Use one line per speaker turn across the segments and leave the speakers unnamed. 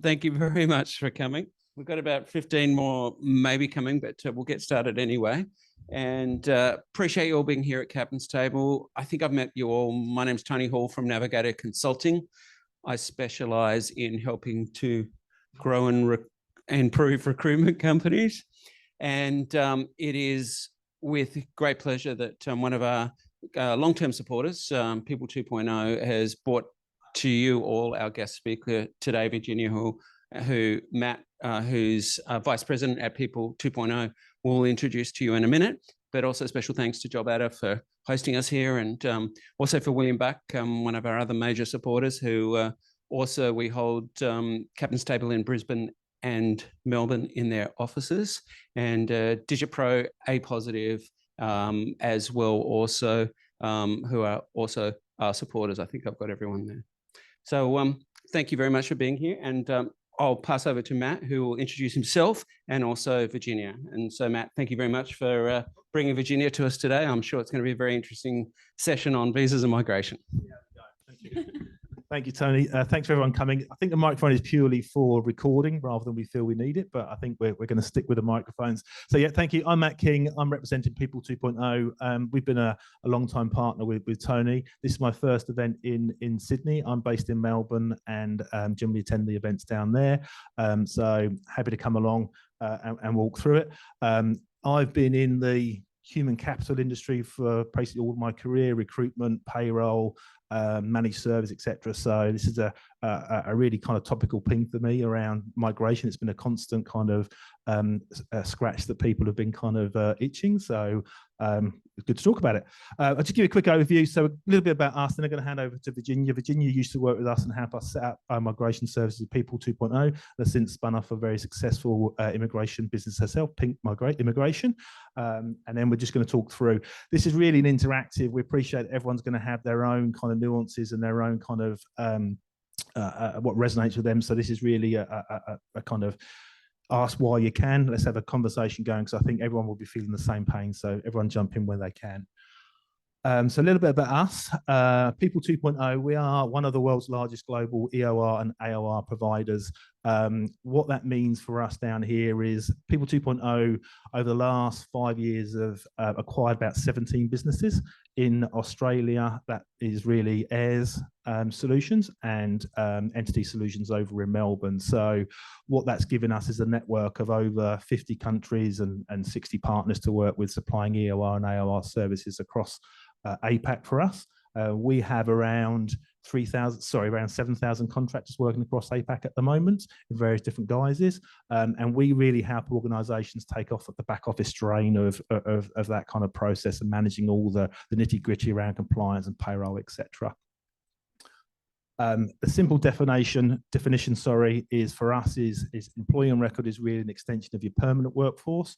Thank you very much for coming. We've got about 15 more maybe coming, but we'll get started anyway. And appreciate you all being here at Captain's Table. I think I've met you all. My name's Tony Hall from Navigator Consulting. I specialise in helping to grow and improve recruitment companies. And it is with great pleasure that one of our long-term supporters, People 2.0, has brought to you all our guest speaker today, Virginia, who Matt, who's Vice President at People 2.0, will introduce to you in a minute. But also special thanks to Job Adder for hosting us here, and also for William Buck, one of our other major supporters, who also we hold Captain's Table in Brisbane and Melbourne in their offices, and Digipro, A Positive, as well also, who are also our supporters. I think I've got everyone there. So thank you very much for being here, and I'll pass over to Matt, who will introduce himself, and also Virginia. And so Matt, thank you very much for bringing Virginia to us today. I'm sure it's going to be a very interesting session on visas and migration.
Yeah, thank you. Thank you, Tony. Thanks for everyone coming. I think the microphone is purely for recording rather than we feel we need it, but I think we're going to stick with the microphones. So yeah, thank you. I'm Matt King. I'm representing People 2.0. We've been a long-time partner with Tony. This is my first event in Sydney. I'm based in Melbourne and generally attend the events down there. So happy to come along and walk through it. I've been in the human capital industry for basically all of my career: recruitment, payroll, managed service, etc. So this is a really kind of topical thing for me around migration. It's been a constant kind of scratch that people have been kind of itching. So it's good to talk about it. I'll just give you a quick overview. So a little bit about us, then I'm going to hand over to Virginia. Virginia used to work with us and help us set up our migration services, People 2.0. That's since spun off a very successful immigration business herself, Pink Immigration. And then we're just going to talk through. This is really an interactive. We appreciate everyone's going to have their own kind of nuances and their own kind of what resonates with them. So this is really a kind of ask why you can. Let's have a conversation going, because I think everyone will be feeling the same pain. So everyone jump in where they can. So a little bit about us. People 2.0, we are one of the world's largest global EOR and AOR providers. What that means for us down here is People 2.0 over the last 5 years have acquired about 17 businesses. In Australia, that is really Airs Solutions and Entity Solutions over in Melbourne. So what that's given us is a network of over 50 countries and 60 partners to work with, supplying EOR and AOR services across APAC for us. We have around 7,000 contractors working across APAC at the moment in various different guises. And we really help organisations take off at the back office strain of that kind of process and managing all the nitty-gritty around compliance and payroll, etc. The simple definition, is for us is employee on record is really an extension of your permanent workforce.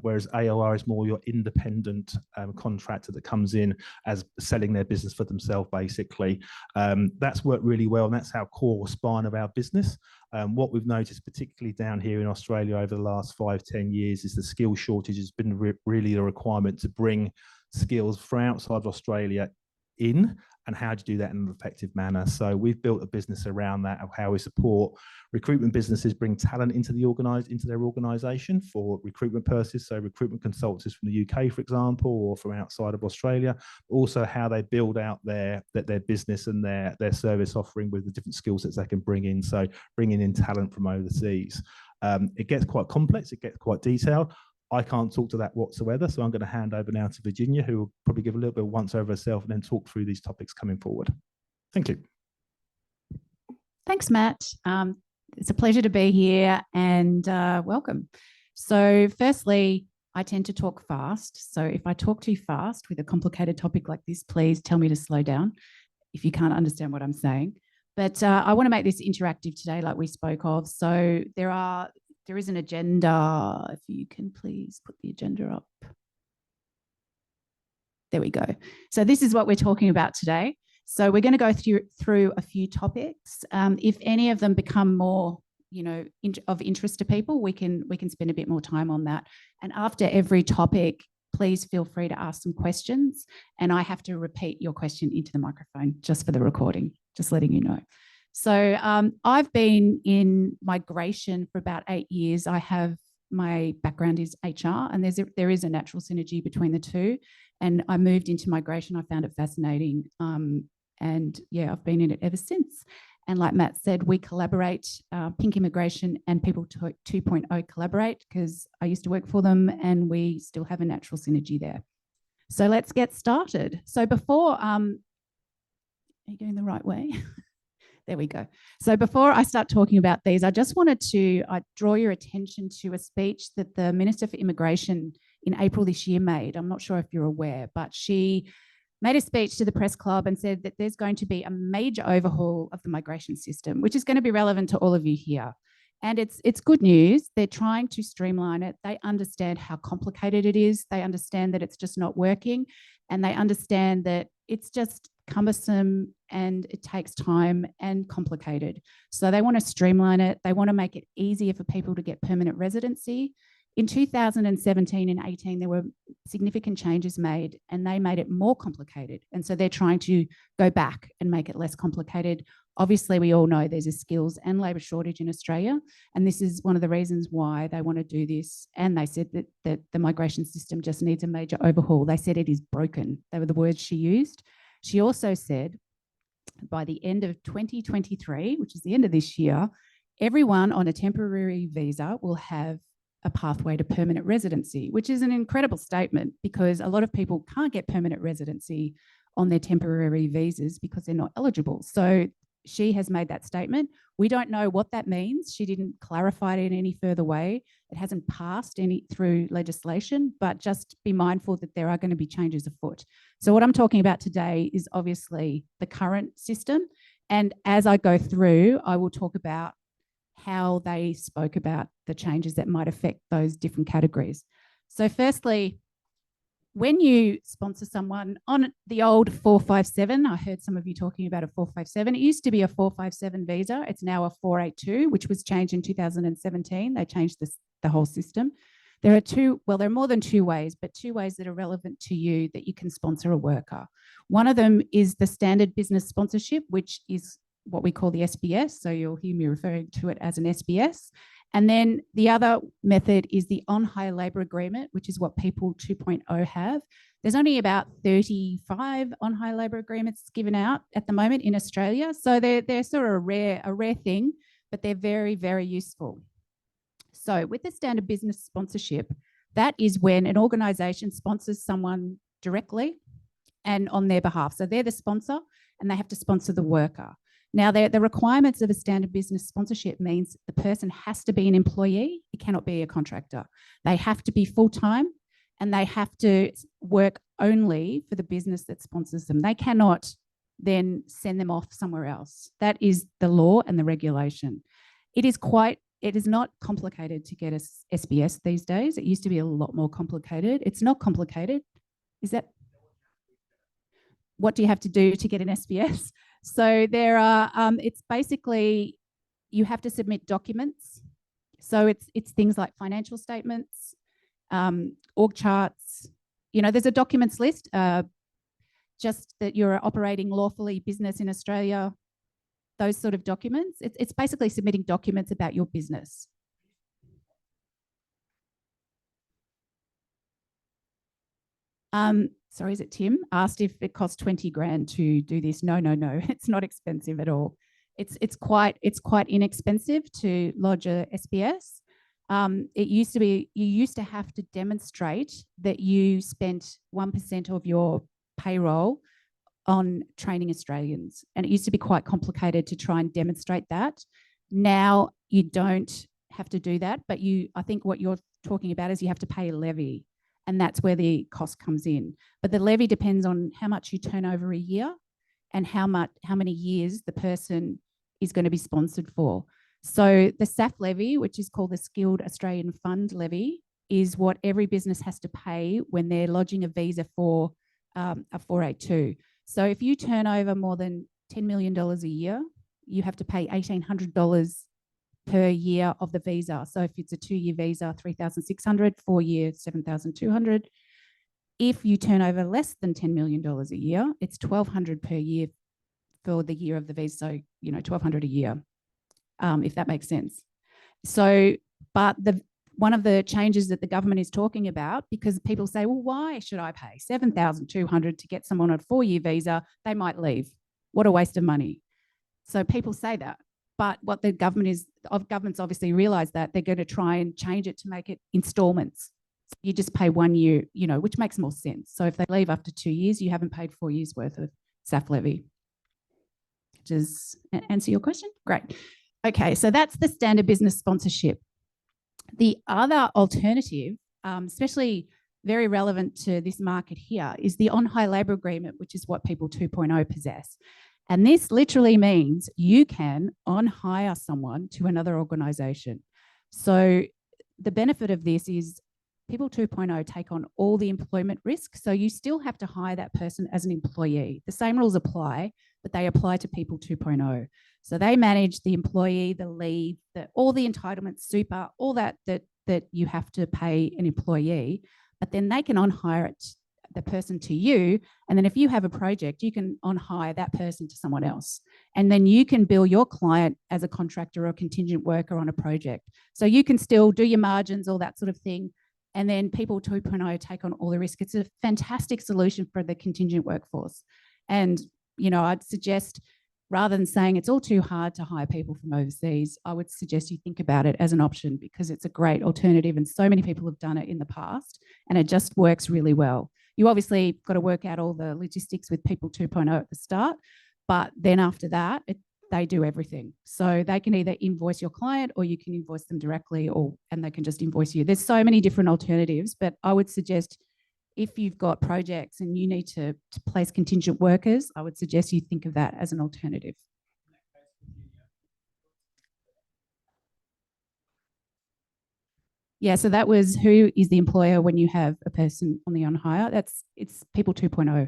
Whereas AOR is more your independent contractor that comes in as selling their business for themselves, basically. That's worked really well, and that's our core spine of our business. What we've noticed, particularly down here in Australia over the last 5-10 years, is the skill shortage has been really a requirement to bring skills from outside of Australia in, and how to do that in an effective manner. So we've built a business around that, of how we support recruitment businesses bring talent into their organisation for recruitment purposes. So recruitment consultants from the UK, for example, or from outside of Australia. Also how they build out their business and their service offering with the different skill sets they can bring in. So bringing in talent from overseas. It gets quite complex. It gets quite detailed. I can't talk to that whatsoever, so I'm going to hand over now to Virginia, who will probably give a little bit of once over herself and then talk through these topics coming forward. Thank you.
Thanks, Matt. It's a pleasure to be here, and welcome. So firstly, I tend to talk fast. So if I talk too fast with a complicated topic like this, please tell me to slow down if you can't understand what I'm saying. But I want to make this interactive today, like we spoke of. So there is an agenda. If you can please put the agenda up. There we go. So this is what we're talking about today. So we're going to go through a few topics. If any of them become more, of interest to people, we can spend a bit more time on that. And after every topic, please feel free to ask some questions. And I have to repeat your question into the microphone just for the recording, just letting you know. So I've been in migration for about 8 years. My background is HR, and there is a natural synergy between the two. And I moved into migration. I found it fascinating. And yeah, I've been in it ever since. And like Matt said, we collaborate, Pink Immigration and People 2.0 collaborate, because I used to work for them and we still have a natural synergy there. So let's get started. So before, are you going the right way? There we go. So before I start talking about these, I just wanted to draw your attention to a speech that the Minister for Immigration in April this year made. I'm not sure if you're aware, but she made a speech to the press club and said that there's going to be a major overhaul of the migration system, which is going to be relevant to all of you here. And it's good news. They're trying to streamline it. They understand how complicated it is. They understand that it's just not working. And they understand that it's just cumbersome and it takes time and complicated. So they want to streamline it. They want to make it easier for people to get permanent residency. In 2017 and 18, there were significant changes made and they made it more complicated. And so they're trying to go back and make it less complicated. Obviously, we all know there's a skills and labour shortage in Australia. And this is one of the reasons why they want to do this. And they said that the migration system just needs a major overhaul. They said it is broken. They were the words she used. She also said by the end of 2023, which is the end of this year, everyone on a temporary visa will have a pathway to permanent residency, which is an incredible statement because a lot of people can't get permanent residency on their temporary visas because they're not eligible. So she has made that statement. We don't know what that means. She didn't clarify it in any further way. It hasn't passed through legislation, but just be mindful that there are going to be changes afoot. So what I'm talking about today is obviously the current system. And as I go through, I will talk about how they spoke about the changes that might affect those different categories. So firstly, when you sponsor someone on the old 457, I heard some of you talking about a 457. It used to be a 457 visa. It's now a 482, which was changed in 2017. They changed the whole system. There are more than two ways, but two ways that are relevant to you that you can sponsor a worker. One of them is the standard business sponsorship, which is what we call the SBS. So you'll hear me referring to it as an SBS. And then the other method is the on-hire labour agreement, which is what People 2.0 have. There's only about 35 on-hire labour agreements given out at the moment in Australia. So they're sort of a rare thing, but they're very, very useful. So with the standard business sponsorship, that is when an organisation sponsors someone directly and on their behalf. So they're the sponsor and they have to sponsor the worker. Now, the requirements of a standard business sponsorship means the person has to be an employee. It cannot be a contractor. They have to be full-time and they have to work only for the business that sponsors them. They cannot then send them off somewhere else. That is the law and the regulation. It is not complicated to get a SBS these days. It used to be a lot more complicated. It's not complicated. What do you have to do to get an SBS? So there are, it's basically, you have to submit documents. So it's things like financial statements, org charts. There's a documents list, just that you're operating lawfully business in Australia, those sort of documents. It's basically submitting documents about your business. Sorry, is it Tim? Asked if it costs 20 grand to do this. No, it's not expensive at all. It's quite inexpensive to lodge a SBS. It used to be, you used to have to demonstrate that you spent 1% of your payroll on training Australians. And it used to be quite complicated to try and demonstrate that. Now you don't have to do that, but I think what you're talking about is you have to pay a levy. And that's where the cost comes in. But the levy depends on how much you turn over a year and how many years the person is going to be sponsored for. So the SAF levy, which is called the Skilled Australian Fund levy, is what every business has to pay when they're lodging a visa for a 482. So if you turn over more than $10 million a year, you have to pay $1,800 per year of the visa. So if it's a 2-year visa, 3,600, 4-year, 7,200. If you turn over less than $10 million a year, it's 1,200 per year for the year of the visa. So, $1,200 a year, if that makes sense. So, but one of the changes that the government is talking about, because people say, well, why should I pay $7,200 to get someone on a 4-year visa? They might leave. What a waste of money. So people say that. But what the government's obviously realized that they're going to try and change it to make it installments. So you just pay 1 year, which makes more sense. So if they leave after 2 years, you haven't paid 4 years worth of SAF levy. Does that answer your question? Great. Okay, so that's the standard business sponsorship. The other alternative, especially very relevant to this market here, is the on-hire labour agreement, which is what People 2.0 possess. And this literally means you can on-hire someone to another organisation. So the benefit of this is People 2.0 take on all the employment risk. So you still have to hire that person as an employee. The same rules apply, but they apply to People 2.0. So they manage the employee, the leave, all the entitlements, super, all that you have to pay an employee, but then they can on-hire the person to you. And then if you have a project, you can on-hire that person to someone else. And then you can bill your client as a contractor or a contingent worker on a project. So you can still do your margins, all that sort of thing. And then People 2.0 take on all the risk. It's a fantastic solution for the contingent workforce. And, I'd suggest, rather than saying it's all too hard to hire people from overseas, I would suggest you think about it as an option, because it's a great alternative and so many people have done it in the past and it just works really well. You obviously got to work out all the logistics with People 2.0 at the start, but then after that, they do everything. So they can either invoice your client or you can invoice them directly, and they can just invoice you. There's so many different alternatives, but I would suggest if you've got projects and you need to place contingent workers, I would suggest you think of that as an alternative. Yeah, so that was who is the employer when you have a person on the on-hire. It's People 2.0.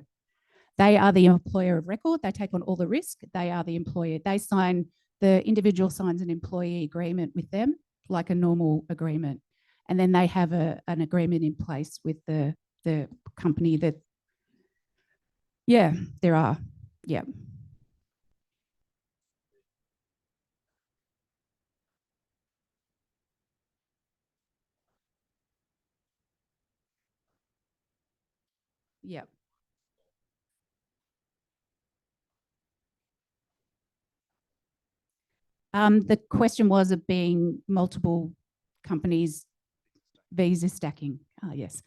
They are the employer of record. They take on all the risk. They are the employer. The individual signs an employee agreement with them, like a normal agreement. And then they have an agreement in place with the company that, yeah, there are, yeah. Yeah. The question was of being multiple companies visa stacking. Yes.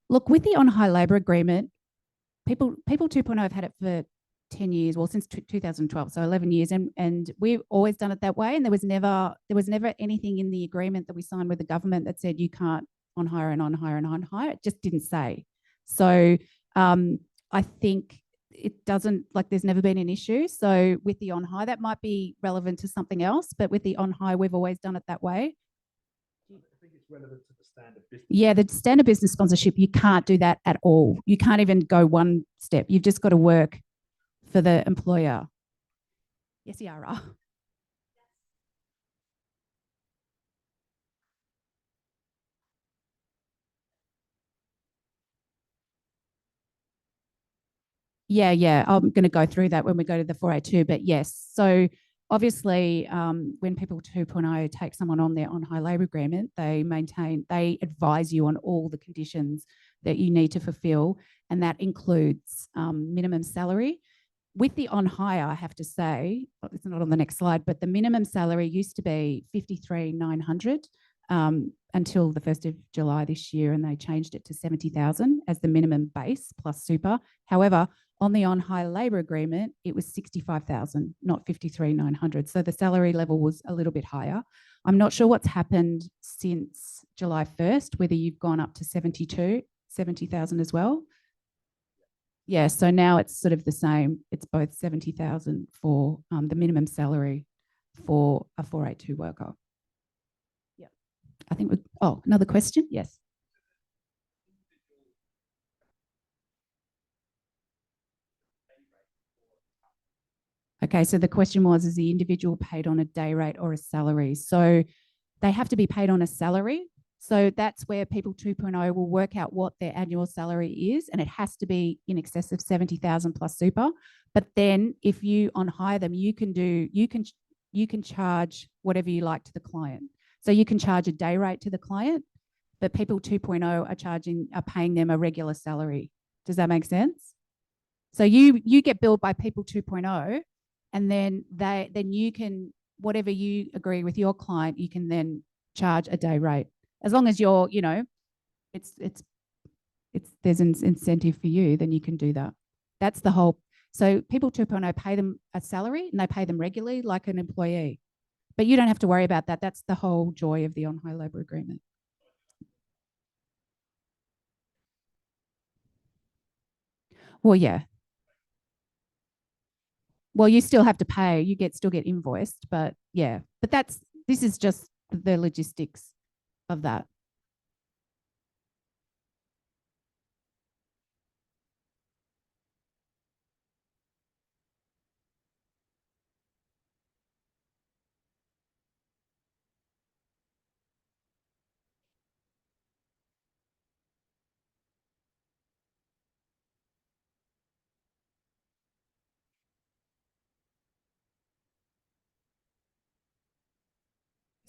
Look, with the on-hire labour agreement, People 2.0 have had it for 10 years, well, since 2012, so 11 years, and we've always done it that way. And there was never anything in the agreement that we signed with the government that said you can't on-hire and on-hire and on-hire. It just didn't say. So I think it doesn't, there's never been an issue. So with the on-hire, that might be relevant to something else, but with the on-hire, we've always done it that way.
I think it's relevant to the standard business.
Yeah, the standard business sponsorship, you can't do that at all. You can't even go one step. You've just got to work for the employer. Yes, Yara. Yeah. I'm going to go through that when we go to the 482, but yes. So obviously, when People 2.0 take someone on their on-hire labour agreement, they advise you on all the conditions that you need to fulfil, and that includes minimum salary. With the on-hire, I have to say, it's not on the next slide, but the minimum salary used to be $53,900 until the 1st of July this year, and they changed it to $70,000 as the minimum base plus super. However, on the on-hire labour agreement, it was $65,000, not $53,900. So the salary level was a little bit higher. I'm not sure what's happened since July 1st, whether you've gone up to $70,000 as well. Yeah, so now it's sort of the same. It's both $70,000 for the minimum salary for a 482 worker. Yeah, I think another question? Yes. Okay, so the question was, is the individual paid on a day rate or a salary? So they have to be paid on a salary. So that's where People 2.0 will work out what their annual salary is, and it has to be in excess of 70,000 plus super. But then if you on hire them, you can charge whatever you like to the client. So you can charge a day rate to the client, but People 2.0 are paying them a regular salary. Does that make sense? So you get billed by People 2.0, and then you can, whatever you agree with your client, you can then charge a day rate. As long as you're, there's an incentive for you, then you can do that. That's the whole. So People 2.0 pay them a salary, and they pay them regularly like an employee. But you don't have to worry about that. That's the whole joy of the on-hire labour agreement. Well, yeah. Well, you still have to pay. You still get invoiced, but yeah. But this is just the logistics of that.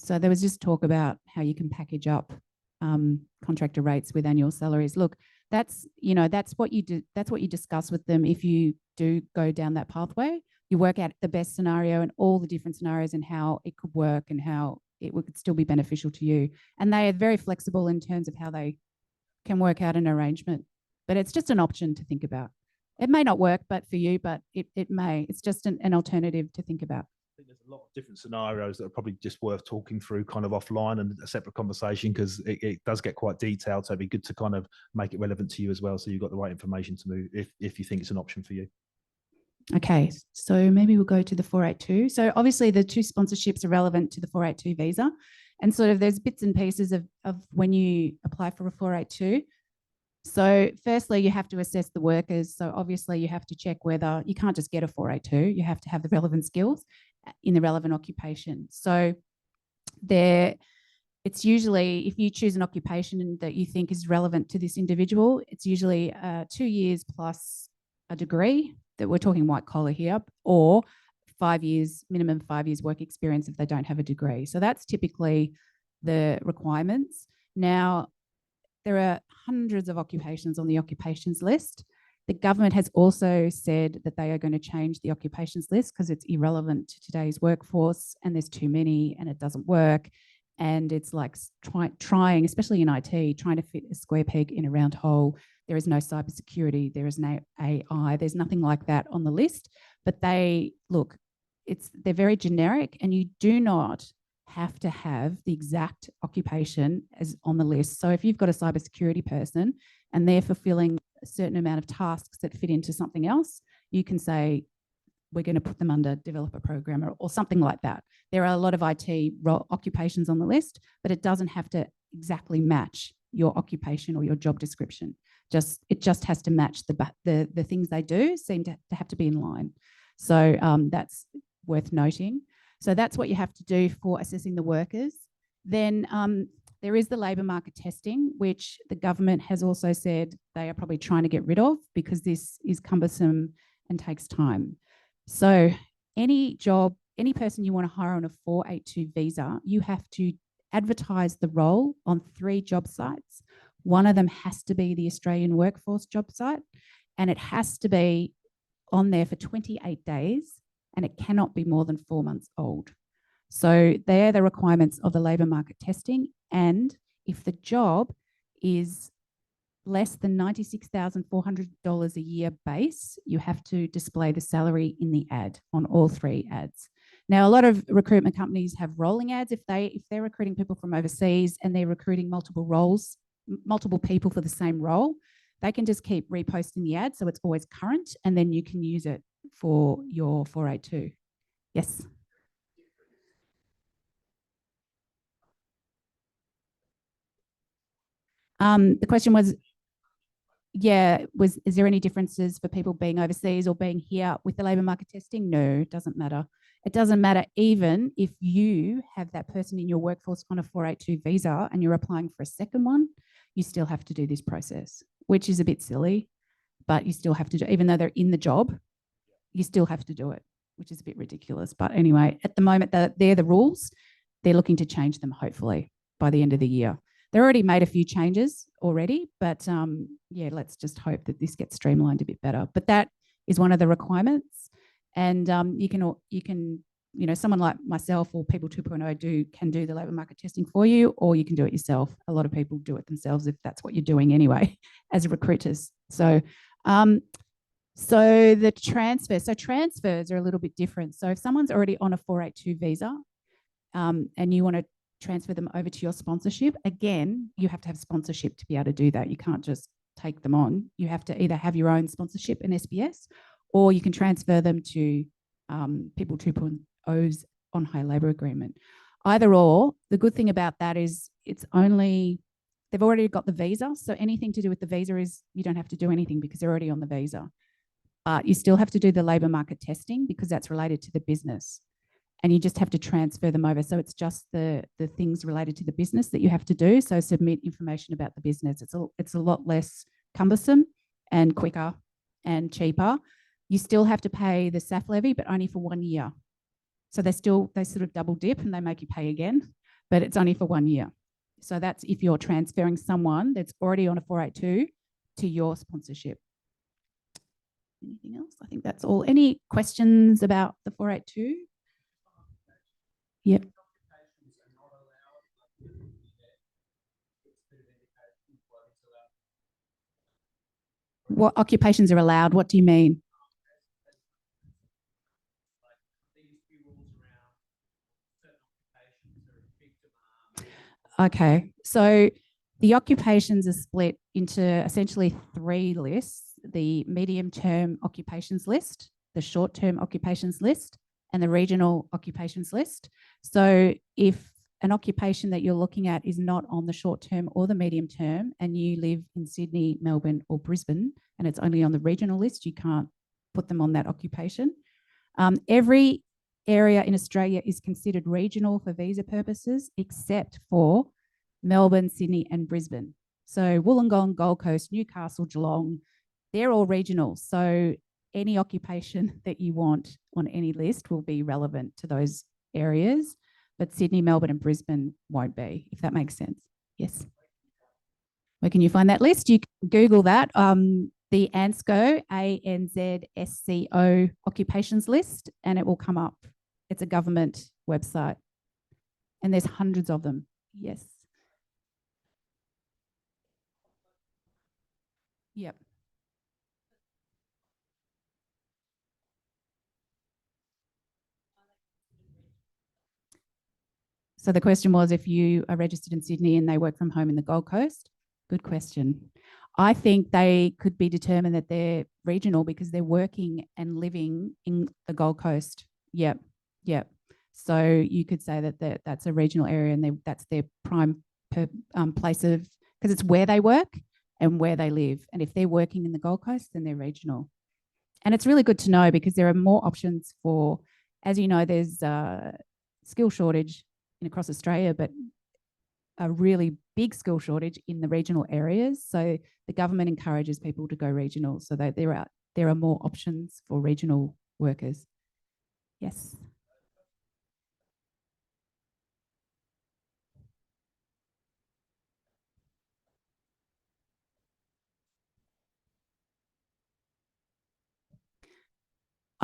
So there was just talk about how you can package up contractor rates with annual salaries. Look, that's what you do. That's what you discuss with them if you do go down that pathway. You work out the best scenario and all the different scenarios and how it could work and how it would still be beneficial to you. And they are very flexible in terms of how they can work out an arrangement. But it's just an option to think about. It may not work, but for you, but it may. It's just an alternative to think about.
I think there's a lot of different scenarios that are probably just worth talking through kind of offline and a separate conversation, because it does get quite detailed. So it'd be good to kind of make it relevant to you as well, so you've got the right information to move if you think it's an option for you.
Okay, so maybe we'll go to the 482. So obviously the two sponsorships are relevant to the 482 visa, and sort of there's bits and pieces of when you apply for a 482. So firstly, you have to assess the workers. So obviously you have to check whether you can't just get a 482, you have to have the relevant skills in the relevant occupation. So it's usually, if you choose an occupation that you think is relevant to this individual, it's usually 2 years plus a degree, that we're talking white collar here, or 5 years, minimum 5 years work experience if they don't have a degree. So that's typically the requirements. Now, there are hundreds of occupations on the occupations list. The government has also said that they are going to change the occupations list because it's irrelevant to today's workforce and there's too many and it doesn't work. And it's like trying, especially in IT, trying to fit a square peg in a round hole. There is no cybersecurity, there is no AI, there's nothing like that on the list. But they're very generic, and you do not have to have the exact occupation as on the list. So if you've got a cybersecurity person and they're fulfilling a certain amount of tasks that fit into something else, you can say, we're going to put them under developer programmer or something like that. There are a lot of IT occupations on the list, but it doesn't have to exactly match your occupation or your job description. It just has to match the things they do seem to have to be in line. So that's worth noting. So that's what you have to do for assessing the workers. Then there is the labour market testing, which the government has also said they are probably trying to get rid of because this is cumbersome and takes time. So any person you want to hire on a 482 visa, you have to advertise the role on 3 job sites. One of them has to be the Australian Workforce job site, and it has to be on there for 28 days, and it cannot be more than 4 months old. So they're the requirements of the labour market testing. And if the job is less than $96,400 a year base, you have to display the salary in the ad on all 3 ads. Now, a lot of recruitment companies have rolling ads. If they're recruiting people from overseas and they're recruiting multiple people for the same role, they can just keep reposting the ad so it's always current, and then you can use it for your 482. Yes. The question was, is there any differences for people being overseas or being here with the labour market testing? No, it doesn't matter. It doesn't matter even if you have that person in your workforce on a 482 visa and you're applying for a second one, you still have to do this process, which is a bit silly, but you still have to do, even though they're in the job, you still have to do it, which is a bit ridiculous. But anyway, at the moment, they're the rules. They're looking to change them, hopefully, by the end of the year. They already made a few changes already, but yeah, let's just hope that this gets streamlined a bit better. But that is one of the requirements. And you can, someone like myself or People 2.0 can do the labour market testing for you, or you can do it yourself. A lot of people do it themselves if that's what you're doing anyway, as recruiters. So the transfers are a little bit different. So if someone's already on a 482 visa and you want to transfer them over to your sponsorship, again, you have to have sponsorship to be able to do that. You can't just take them on. You have to either have your own sponsorship in SBS, or you can transfer them to People 2.0's on hire labour agreement. Either or, the good thing about that is they've already got the visa. So anything to do with the visa is you don't have to do anything because they're already on the visa. But you still have to do the labour market testing because that's related to the business. And you just have to transfer them over. So it's just the things related to the business that you have to do. So submit information about the business. It's a lot less cumbersome and quicker and cheaper. You still have to pay the SAF levy, but only for 1 year. So they sort of double dip and they make you pay again, but it's only for 1 year. So that's if you're transferring someone that's already on a 482 to your sponsorship. Anything else? I think that's all. Any questions about the 482? Yep. What occupations are allowed? What do you mean? Okay, so the occupations are split into essentially 3 lists: the medium-term occupations list, the short-term occupations list, and the regional occupations list. So if an occupation that you're looking at is not on the short term or the medium term, and you live in Sydney, Melbourne, or Brisbane, and it's only on the regional list, you can't put them on that occupation. Every area in Australia is considered regional for visa purposes, except for Melbourne, Sydney, and Brisbane. So Wollongong, Gold Coast, Newcastle, Geelong, they're all regional. So any occupation that you want on any list will be relevant to those areas, but Sydney, Melbourne, and Brisbane won't be, if that makes sense. Yes. Where can you find that list? You can Google that. The ANZSCO, ANZSCO occupations list, and it will come up. It's a government website, and there's hundreds of them. Yes. Yep. So the question was, if you are registered in Sydney and they work from home in the Gold Coast, good question. I think they could be determined that they're regional because they're working and living in the Gold Coast. Yep. So you could say that that's a regional area, and that's their prime place of, because it's where they work and where they live. And if they're working in the Gold Coast, then they're regional. And it's really good to know because there are more options for, as you know, there's a skill shortage across Australia, but a really big skill shortage in the regional areas. So the government encourages people to go regional, so that there are more options for regional workers. Yes.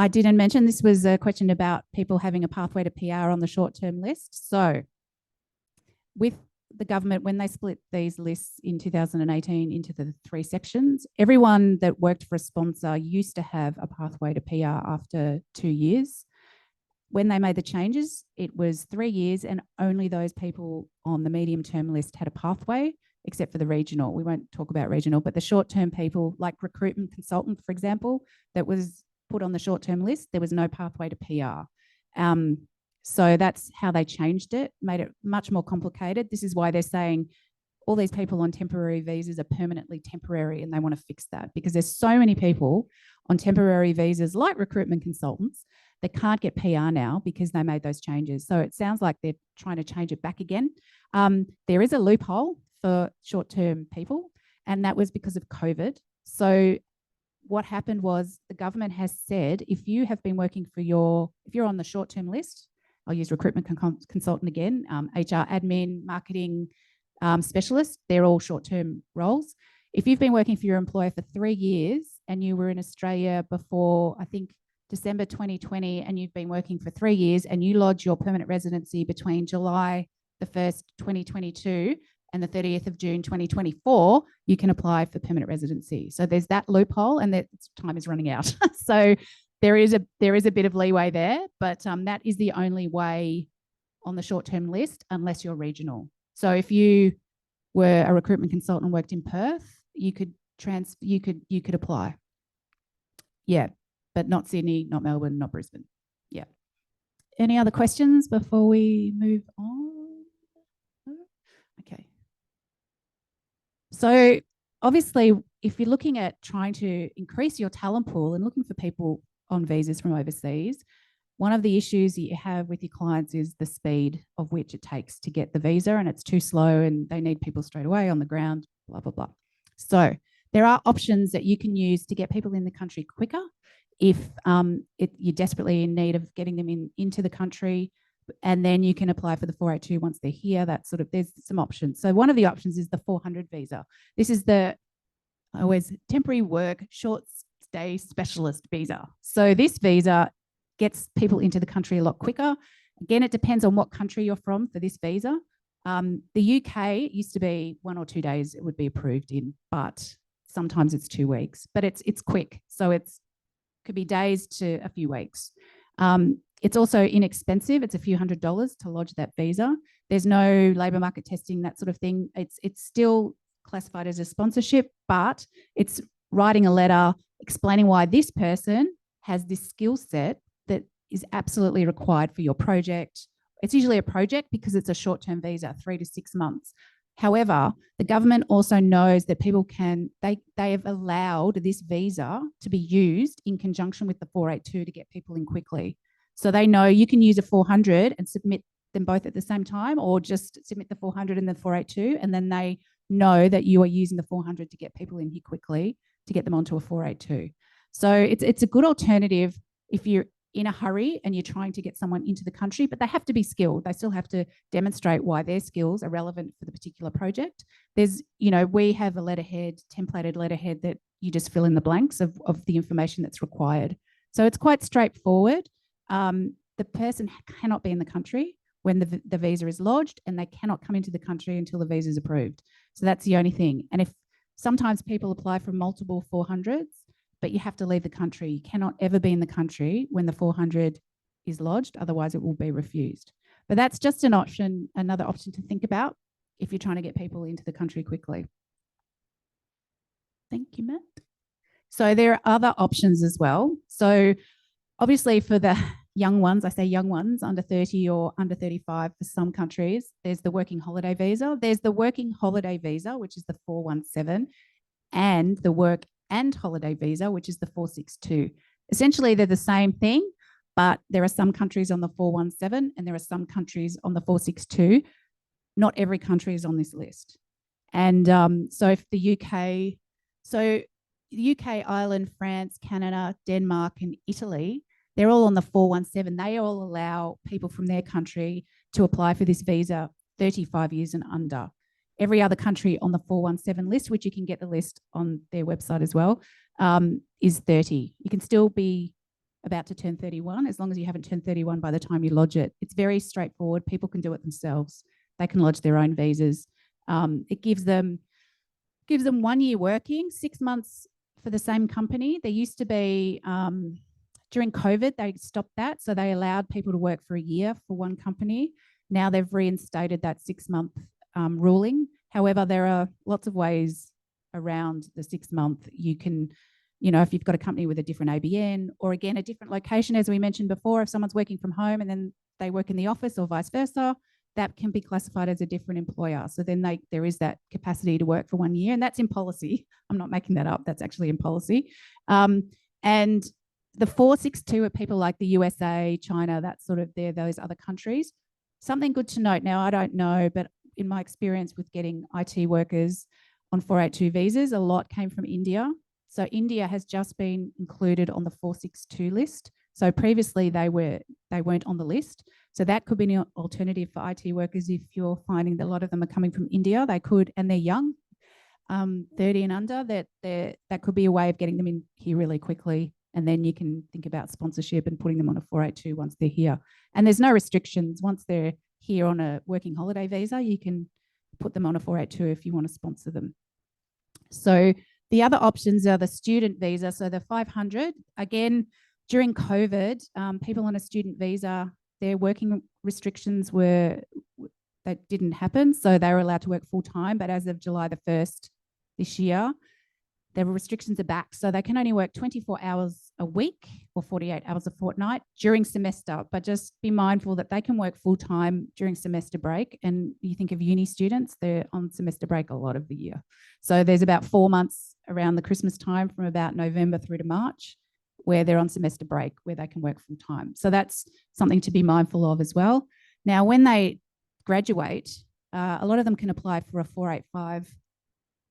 I didn't mention, this was a question about people having a pathway to PR on the short-term list. So with the government, when they split these lists in 2018 into the 3 sections, everyone that worked for a sponsor used to have a pathway to PR after 2 years. When they made the changes, it was 3 years, and only those people on the medium-term list had a pathway, except for the regional. We won't talk about regional, but the short-term people, like recruitment consultant, for example, that was put on the short-term list, there was no pathway to PR. So that's how they changed it, made it much more complicated. This is why they're saying all these people on temporary visas are permanently temporary, and they want to fix that because there's so many people on temporary visas, like recruitment consultants, They can't get PR now because they made those changes. So it sounds like they're trying to change it back again. There is a loophole for short-term people, and that was because of COVID. So what happened was the government has said, if you have been working if you're on the short-term list, I'll use recruitment consultant again, HR admin, marketing specialist, they're all short-term roles. If you've been working for your employer for 3 years and you were in Australia before, I think, December 2020, and you've been working for 3 years and you lodge your permanent residency between July the 1st, 2022 and the 30th of June, 2024, you can apply for permanent residency. So there's that loophole, and that time is running out. So there is a bit of leeway there, but that is the only way on the short-term list unless you're regional. So if you were a recruitment consultant and worked in Perth, you could apply. Yeah, but not Sydney, not Melbourne, not Brisbane. Yeah. Any other questions before we move on? Okay. So obviously, if you're looking at trying to increase your talent pool and looking for people on visas from overseas, one of the issues that you have with your clients is the speed of which it takes to get the visa, and it's too slow and they need people straight away on the ground, blah, blah, blah. So there are options that you can use to get people in the country quicker if you're desperately in need of getting them into the country, and then you can apply for the 482 once they're here. There's some options. So one of the options is the 400 visa. This is the temporary work short stay specialist visa. So this visa gets people into the country a lot quicker. Again, it depends on what country you're from for this visa. The UK used to be 1 or 2 days it would be approved in, but sometimes it's 2 weeks. But it's quick, so could be days to a few weeks. It's also inexpensive. It's a few $100s to lodge that visa. There's no labour market testing, that sort of thing. It's still classified as a sponsorship, but it's writing a letter explaining why this person has this skill set that is absolutely required for your project. It's usually a project because it's a short-term visa, 3 to 6 months. However, the government also knows that they have allowed this visa to be used in conjunction with the 482 to get people in quickly. So they know you can use a 400 and submit them both at the same time, or just submit the 400 and the 482, and then they know that you are using the 400 to get people in here quickly to get them onto a 482. So it's a good alternative if you're in a hurry and you're trying to get someone into the country, but they have to be skilled. They still have to demonstrate why their skills are relevant for the particular project. We have a letterhead, templated letterhead, that you just fill in the blanks of the information that's required. So it's quite straightforward. The person cannot be in the country when the visa is lodged, and they cannot come into the country until the visa is approved. So that's the only thing. And if sometimes people apply for multiple 400s, but you have to leave the country. You cannot ever be in the country when the 400 is lodged, otherwise it will be refused. But that's just an option, another option to think about if you're trying to get people into the country quickly. Thank you, Matt. So there are other options as well. So obviously for the young ones, I say young ones, under 30 or under 35 for some countries, there's the working holiday visa. There's the working holiday visa, which is the 417, and the work and holiday visa, which is the 462. Essentially, they're the same thing, but there are some countries on the 417 and there are some countries on the 462. Not every country is on this list. And so if the UK, Ireland, France, Canada, Denmark, and Italy, they're all on the 417. They all allow people from their country to apply for this visa 35 years and under. Every other country on the 417 list, which you can get the list on their website as well, is 30. You can still be about to turn 31 as long as you haven't turned 31 by the time you lodge it. It's very straightforward. People can do it themselves. They can lodge their own visas. It gives them 1 year working, 6 months for the same company. There used to be, during COVID, they stopped that. So they allowed people to work for a year for one company. Now they've reinstated that 6-month ruling. However, there are lots of ways around the 6 month. You can, if you've got a company with a different ABN, or again, a different location, as we mentioned before, if someone's working from home and then they work in the office or vice versa, that can be classified as a different employer. So then there is that capacity to work for 1 year, and that's in policy. I'm not making that up. That's actually in policy. And The 462 are people like the USA, China, that sort of those other countries. Something good to note now, I don't know, but in my experience with getting IT workers on 482 visas, a lot came from India. So India has just been included on the 462 list. So previously they weren't on the list. So that could be an alternative for IT workers if you're finding that a lot of them are coming from India. They could, and they're young, 30 and under, that could be a way of getting them in here really quickly. And then you can think about sponsorship and putting them on a 482 once they're here. And there's no restrictions. Once they're here on a working holiday visa, you can put them on a 482 if you want to sponsor them. So the other options are the student visa. So the 500, again, during COVID, people on a student visa, their working restrictions that didn't happen. So they were allowed to work full time. But as of July the 1st this year, their restrictions are back. So they can only work 24 hours a week or 48 hours a fortnight during semester. But just be mindful that they can work full time during semester break. And you think of uni students, they're on semester break a lot of the year. So there's about 4 months around the Christmas time from about November through to March where they're on semester break, where they can work full time. So that's something to be mindful of as well. Now, when they graduate, a lot of them can apply for a 485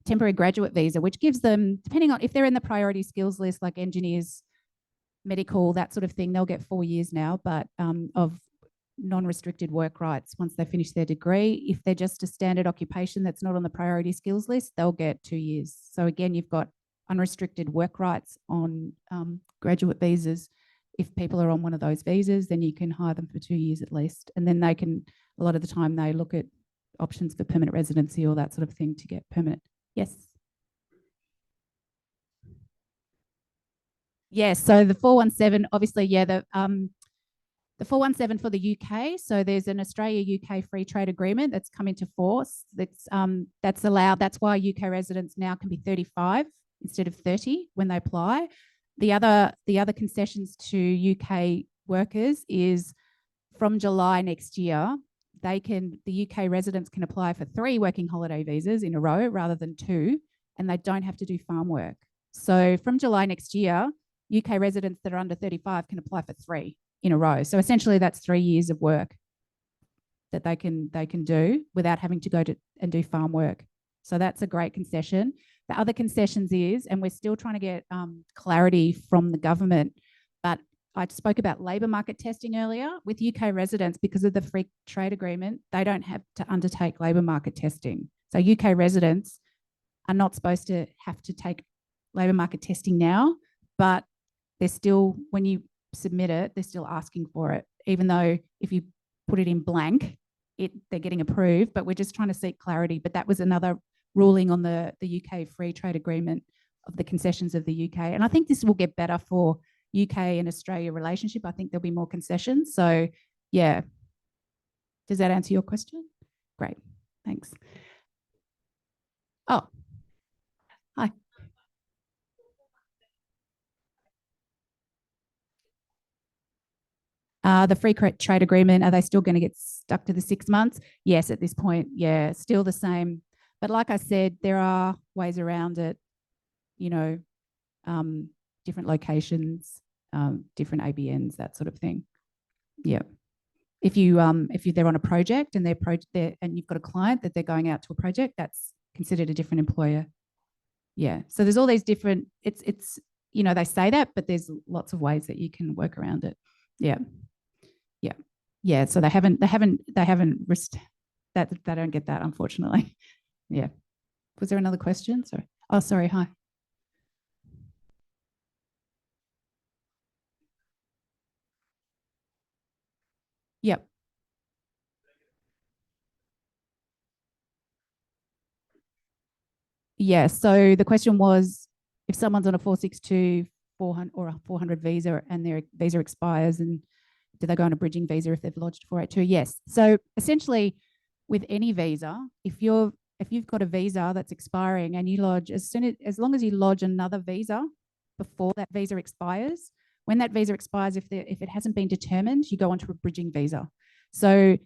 temporary graduate visa, which gives them, depending on if they're in the priority skills list, like engineers, medical, that sort of thing, they'll get 4 years now, but of non-restricted work rights once they finish their degree. If they're just a standard occupation that's not on the priority skills list, they'll get 2 years. So again, you've got unrestricted work rights on graduate visas. If people are on one of those visas, then you can hire them for 2 years at least. And then they can, a lot of the time, they look at options for permanent residency or that sort of thing to get permanent. Yes. Yes. So the 417, obviously, yeah, the 417 for the UK. So there's an Australia-UK free trade agreement that's come into force. That's allowed. That's why UK residents now can be 35 instead of 30 when they apply. The other concessions to UK workers is from July next year, the UK residents can apply for 3 working holiday visas in a row rather than 2, and they don't have to do farm work. So from July next year, UK residents that are under 35 can apply for 3 in a row. So essentially that's 3 years of work that they can do without having to go and do farm work. So that's a great concession. The other concessions is, and we're still trying to get clarity from the government, but I spoke about labour market testing earlier. With UK residents, because of the free trade agreement, they don't have to undertake labour market testing. So UK residents are not supposed to have to take labour market testing now, but they're still, when you submit it, they're still asking for it, even though if you put it in blank, they're getting approved, but we're just trying to seek clarity. But that was another ruling on the UK free trade agreement of the concessions of the UK. And I think this will get better for UK and Australia relationship. I think there'll be more concessions. So yeah. Does that answer your question? Great. Thanks. Oh, hi. The free trade agreement, are they still going to get stuck to the 6 months? Yes, at this point, yeah, still the same. But like I said, there are ways around it, you know, different locations, different ABNs, that sort of thing. Yeah. If they're on a project and and you've got a client that they're going out to a project, that's considered a different employer. Yeah. So there's all these different, it's you know, they say that, but there's lots of ways that you can work around it. Yeah. Yeah. Yeah. So they haven't risked that, they don't get that, unfortunately. Yeah. Was there another question? Sorry. Oh, sorry. Hi. Yep. Yeah. So the question was, if someone's on a 462, 400 or a 400 visa and their visa expires, and do they go on a bridging visa if they've lodged 482? Yes. So essentially, with any visa, if you've got a visa that's expiring and you lodge, as long as you lodge another visa before that visa expires, when that visa expires, if it hasn't been determined, you go onto a bridging visa. So,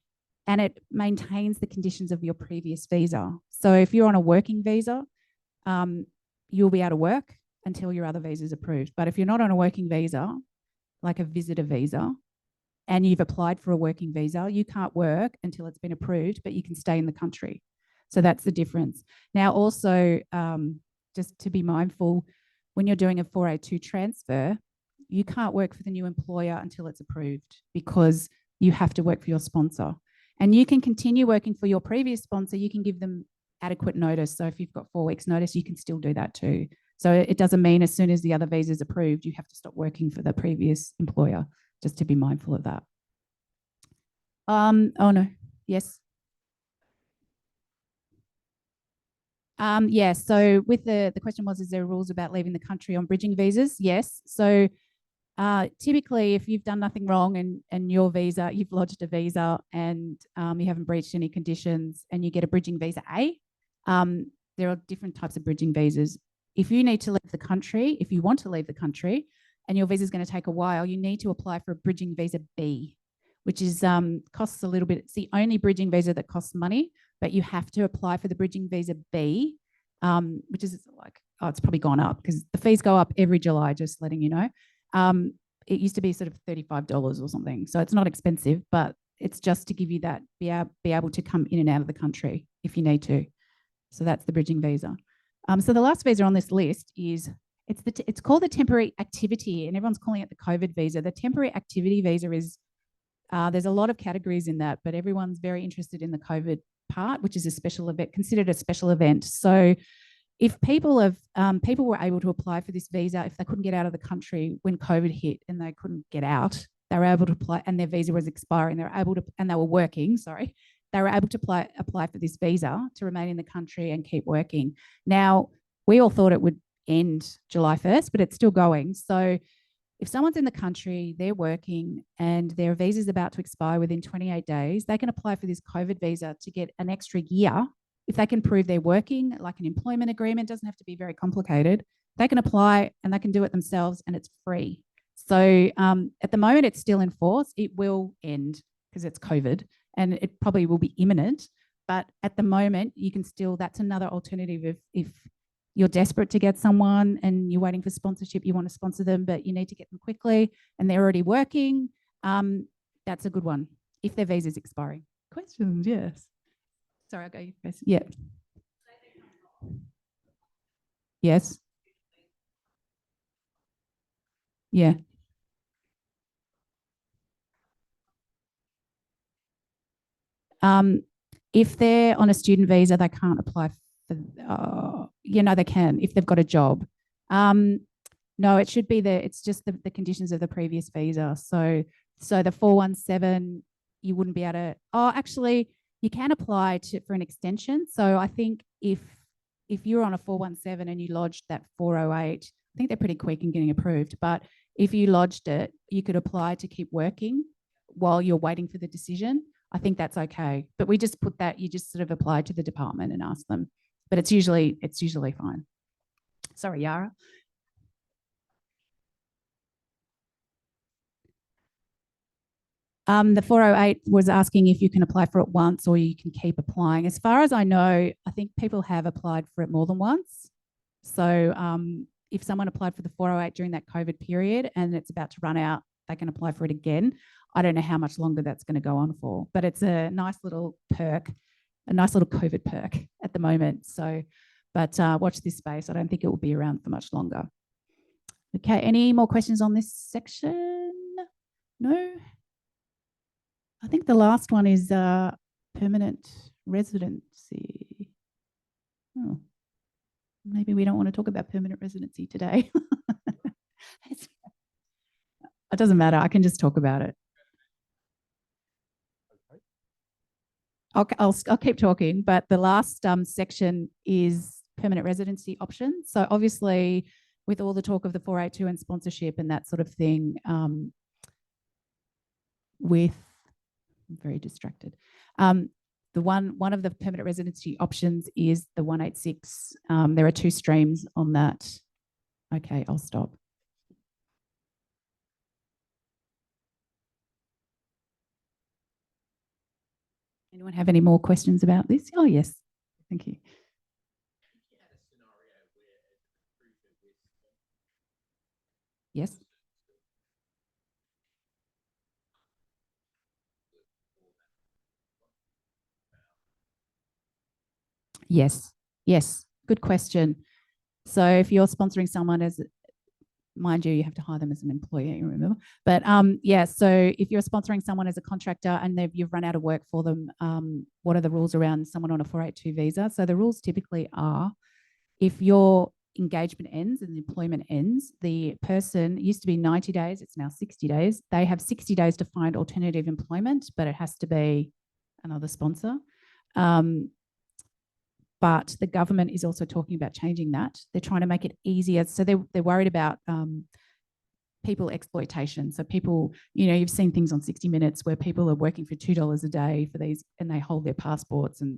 and it maintains the conditions of your previous visa. So if you're on a working visa, you'll be able to work until your other visa is approved. But if you're not on a working visa, like a visitor visa, and you've applied for a working visa, you can't work until it's been approved, but you can stay in the country. So that's the difference. Now, also, just to be mindful, when you're doing a 482 transfer, you can't work for the new employer until it's approved because you have to work for your sponsor. And you can continue working for your previous sponsor. You can give them adequate notice. So if you've got 4 weeks notice, you can still do that too. So it doesn't mean as soon as the other visa is approved, you have to stop working for the previous employer, just to be mindful of that. Oh no, yes. Yes. So with the question was, is there rules about leaving the country on bridging visas? Yes. So typically, if you've done nothing wrong and your visa, you've lodged a visa and you haven't breached any conditions and you get a bridging visa A, there are different types of bridging visas. If you need to leave the country, if you want to leave the country and your visa is going to take a while, you need to apply for a bridging visa B, which is costs a little bit. It's the only bridging visa that costs money, but you have to apply for the bridging visa B, which is like, oh, it's probably gone up because the fees go up every July, just letting you know. It used to be sort of $35 or something. So it's not expensive, but it's just to give you that, be able to come in and out of the country if you need to. So that's the bridging visa. So the last visa on this list is, it's called the temporary activity, and everyone's calling it the COVID visa. The temporary activity visa is, there's a lot of categories in that, but everyone's very interested in the COVID part, which is a special event, considered a special event. So if people were able to apply for this visa, if they couldn't get out of the country when COVID hit and they couldn't get out, they were able to apply, and their visa was expiring, they were working, they were able to apply for this visa to remain in the country and keep working. Now, we all thought it would end July 1st, but it's still going. So if someone's in the country, they're working, and their visa is about to expire within 28 days, they can apply for this COVID visa to get an extra year. If they can prove they're working, like an employment agreement, doesn't have to be very complicated. They can apply and they can do it themselves, and it's free. So at the moment, it's still in force. It will end because it's COVID, and it probably will be imminent. But at the moment, you can still, that's another alternative if you're desperate to get someone and you're waiting for sponsorship, you want to sponsor them, but you need to get them quickly and they're already working. That's a good one if their visa is expiring. Questions? Yes. Sorry, I'll go you first. Yeah. Yes. Yeah. If they're on a student visa, they can't apply for, they can if they've got a job. No, it should be it's just the conditions of the previous visa. So the 417, you wouldn't be able to, actually, you can apply for an extension. So I think if you're on a 417 and you lodged that 408, I think they're pretty quick in getting approved. But if you lodged it, you could apply to keep working while you're waiting for the decision. I think that's okay. But we just put that, you just sort of apply to the department and ask them. But it's usually fine. Sorry, Yara. The 408 was asking if you can apply for it once or you can keep applying. As far as I know, I think people have applied for it more than once. So if someone applied for the 408 during that COVID period and it's about to run out, they can apply for it again. I don't know how much longer that's going to go on for, but it's a nice little perk, a nice little COVID perk at the moment. So, but watch this space. I don't think it will be around for much longer. Okay, any more questions on this section? No? I think the last one is permanent residency. Oh, maybe we don't want to talk about permanent residency today. It doesn't matter. I can just talk about it. I'll keep talking, but the last section is permanent residency options. So obviously, with all the talk of the 482 and sponsorship and that sort of thing, I'm very distracted. One of the permanent residency options is the 186. There are 2 streams on that. Okay, I'll stop. Anyone have any more questions about this? Oh, yes. Thank you. Yes. Yes. Yes. Good question. So if you're sponsoring someone as, mind you have to hire them as an employee, remember? But yeah, so if you're sponsoring someone as a contractor and you've run out of work for them, what are the rules around someone on a 482 visa? So the rules typically are, if your engagement ends and the employment ends, the person, it used to be 90 days, it's now 60 days. They have 60 days to find alternative employment, but it has to be another sponsor. But the government is also talking about changing that. They're trying to make it easier. So they're worried about people exploitation. So people, you've seen things on 60 Minutes where people are working for $2 a day for these, and they hold their passports, and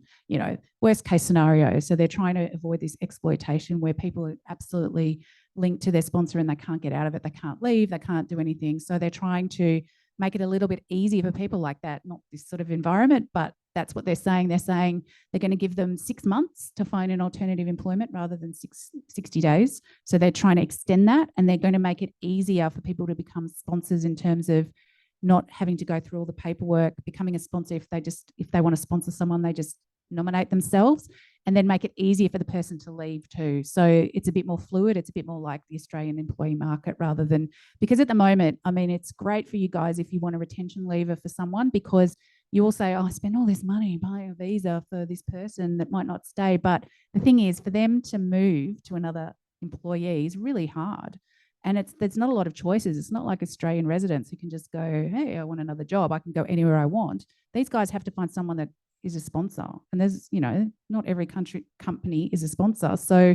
worst case scenario. So they're trying to avoid this exploitation where people are absolutely linked to their sponsor and they can't get out of it. They can't leave. They can't do anything. So they're trying to make it a little bit easier for people like that, not this sort of environment, but that's what they're saying. They're saying they're going to give them 6 months to find an alternative employment rather than 60 days. So they're trying to extend that, and they're going to make it easier for people to become sponsors in terms of not having to go through all the paperwork, becoming a sponsor. If they want to sponsor someone, they just nominate themselves, and then make it easier for the person to leave too. So it's a bit more fluid. It's a bit more like the Australian employee market rather than, because at the moment, I mean, it's great for you guys if you want a retention leaver for someone, because you will say, oh, I spent all this money buying a visa for this person that might not stay. But the thing is, for them to move to another employee is really hard. And there's not a lot of choices. It's not like Australian residents who can just go, hey, I want another job. I can go anywhere I want. These guys have to find someone that is a sponsor. And there's, not every company is a sponsor. So,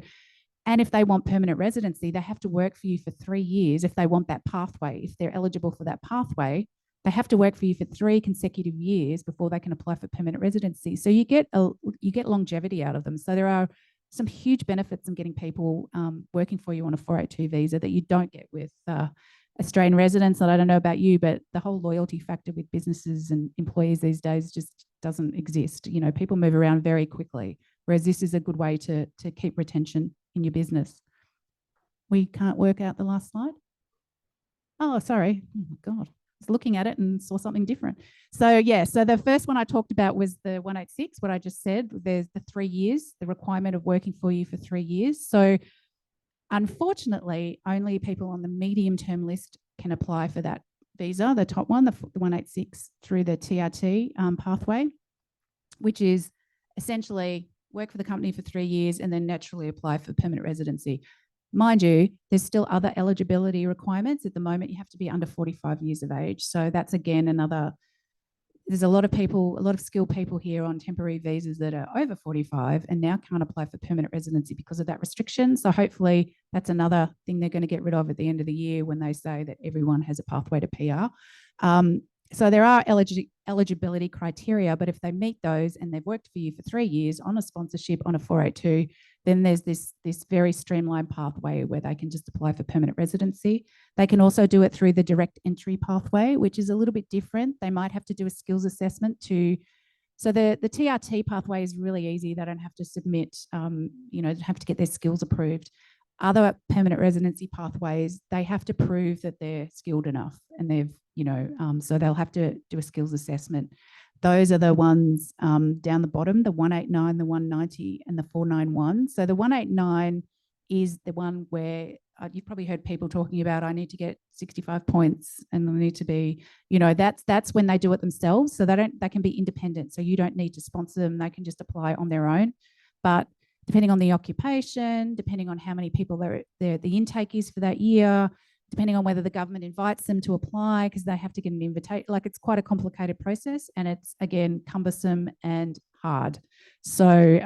and if they want permanent residency, they have to work for you for 3 years if they want that pathway. If they're eligible for that pathway, they have to work for you for 3 consecutive years before they can apply for permanent residency. So you get longevity out of them. So there are some huge benefits in getting people working for you on a 482 visa that you don't get with Australian residents. And I don't know about you, but the whole loyalty factor with businesses and employees these days just doesn't exist. People move around very quickly, whereas this is a good way to keep retention in your business. We can't work out the last slide. Oh, sorry. Oh my God. I was looking at it and saw something different. So yeah, so the first one I talked about was the 186, what I just said. There's the 3 years, the requirement of working for you for 3 years. So unfortunately, only people on the medium-term list can apply for that visa, the top one, the 186 through the TRT pathway, which is essentially work for the company for 3 years and then naturally apply for permanent residency. Mind you, there's still other eligibility requirements. At the moment, you have to be under 45 years of age. So that's, again, there's a lot of skilled people here on temporary visas that are over 45 and now can't apply for permanent residency because of that restriction. So hopefully that's another thing they're going to get rid of at the end of the year when they say that everyone has a pathway to PR. So there are eligibility criteria, but if they meet those and they've worked for you for 3 years on a sponsorship on a 482, then there's this very streamlined pathway where they can just apply for permanent residency. They can also do it through the direct entry pathway, which is a little bit different. They might have to do a skills assessment so the TRT pathway is really easy. They don't have to submit, have to get their skills approved. Other permanent residency pathways, they have to prove that they're skilled enough, and they've, so they'll have to do a skills assessment. Those are the ones down the bottom, the 189, the 190, and the 491. So the 189 is the one where you've probably heard people talking about, I need to get 65 points and I need to be, that's when they do it themselves. So they can be independent. So you don't need to sponsor them. They can just apply on their own. But depending on the occupation, depending on how many people the intake is for that year, depending on whether the government invites them to apply, because they have to get an invitation. Like, it's quite a complicated process, and it's, again, cumbersome and hard. So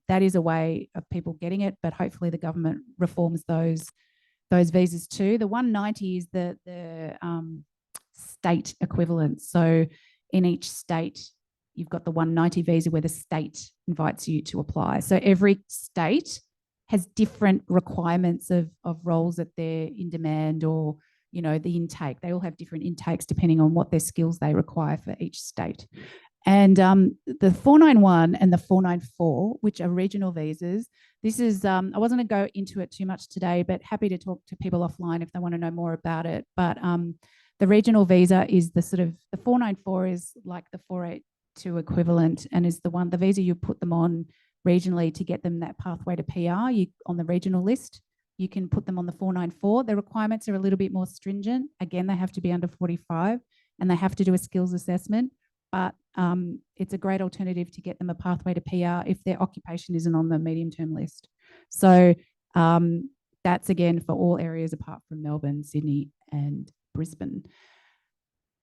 that is a way of people getting it, but hopefully the government reforms those visas too. The 190 is the state equivalent. So in each state, you've got the 190 visa where the state invites you to apply. So every state has different requirements of roles that they're in demand, or, the intake. They all have different intakes depending on what their skills they require for each state. And the 491 and the 494, which are regional visas, this is, I wasn't going to go into it too much today, but happy to talk to people offline if they want to know more about it. But the regional visa is the 494 is like the 482 equivalent, and is the visa you put them on regionally to get them that pathway to PR. You on the regional list, you can put them on the 494. The requirements are a little bit more stringent. Again, they have to be under 45 and they have to do a skills assessment, but it's a great alternative to get them a pathway to PR if their occupation isn't on the medium-term list. So that's again for all areas apart from Melbourne, Sydney and Brisbane.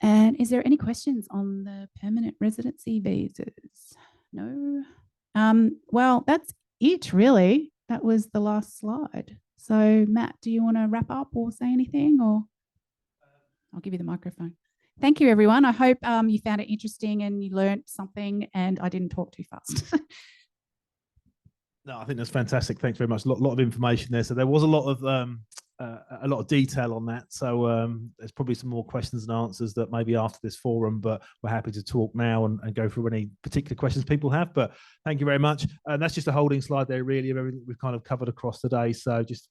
And is there any questions on the permanent residency visas? No? Well, that's it really. That was the last slide. So Matt, do you want to wrap up or say anything, or I'll give you the microphone. Thank you, everyone. I hope you found it interesting and you learned something and I didn't talk too fast.
No, I think that's fantastic. Thanks very much. A lot of information there. So there was a lot of detail on that. So there's probably some more questions and answers that maybe after this forum, but we're happy to talk now and go through any particular questions people have. But thank you very much. And that's just a holding slide there, really, of everything we've kind of covered across today. So just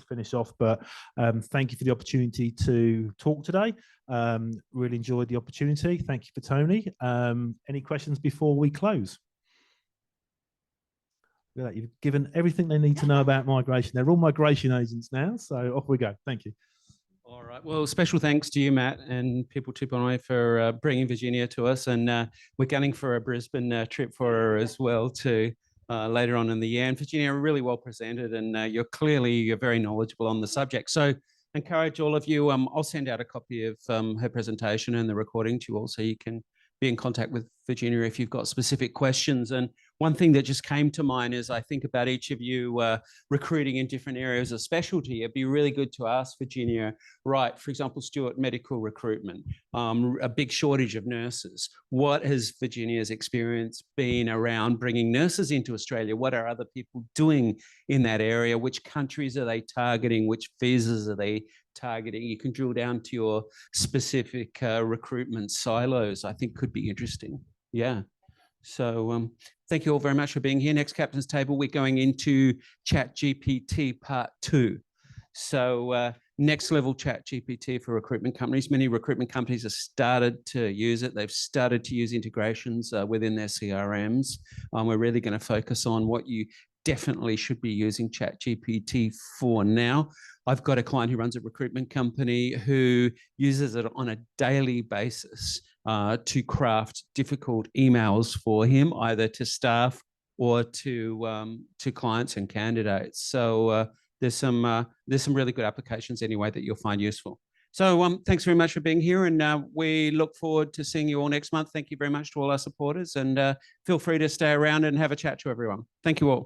finish off. But thank you for the opportunity to talk today. Really enjoyed the opportunity. Thank you for Tony. Any questions before we close? You've given everything they need to know about migration. They're all migration agents now, so off we go. Thank you.
All right. Well, special thanks to you, Matt, and People 2.0 for bringing Virginia to us. And we're gunning for a Brisbane trip for her as well too later on in the year. And Virginia, really well presented, and you're very knowledgeable on the subject. So encourage all of you. I'll send out a copy of her presentation and the recording to you all, so you can be in contact with Virginia if you've got specific questions. And one thing that just came to mind is I think about each of you recruiting in different areas of specialty. It'd be really good to ask Virginia, right, for example, Stuart, medical recruitment, a big shortage of nurses. What has Virginia's experience been around bringing nurses into Australia? What are other people doing in that area? Which countries are they targeting? Which visas are they targeting? You can drill down to your specific recruitment silos. I think could be interesting. Yeah. So thank you all very much for being here. Next Captain's Table, we're going into ChatGPT Part 2. So next level ChatGPT for recruitment companies. Many recruitment companies have started to use it. They've started to use integrations within their CRMs. We're really going to focus on what you definitely should be using ChatGPT for now. I've got a client who runs a recruitment company who uses it on a daily basis to craft difficult emails for him, either to staff or to clients and candidates. So there's some really good applications anyway that you'll find useful. So thanks very much for being here, and we look forward to seeing you all next month. Thank you very much to all our supporters, and feel free to stay around and have a chat to everyone. Thank you all.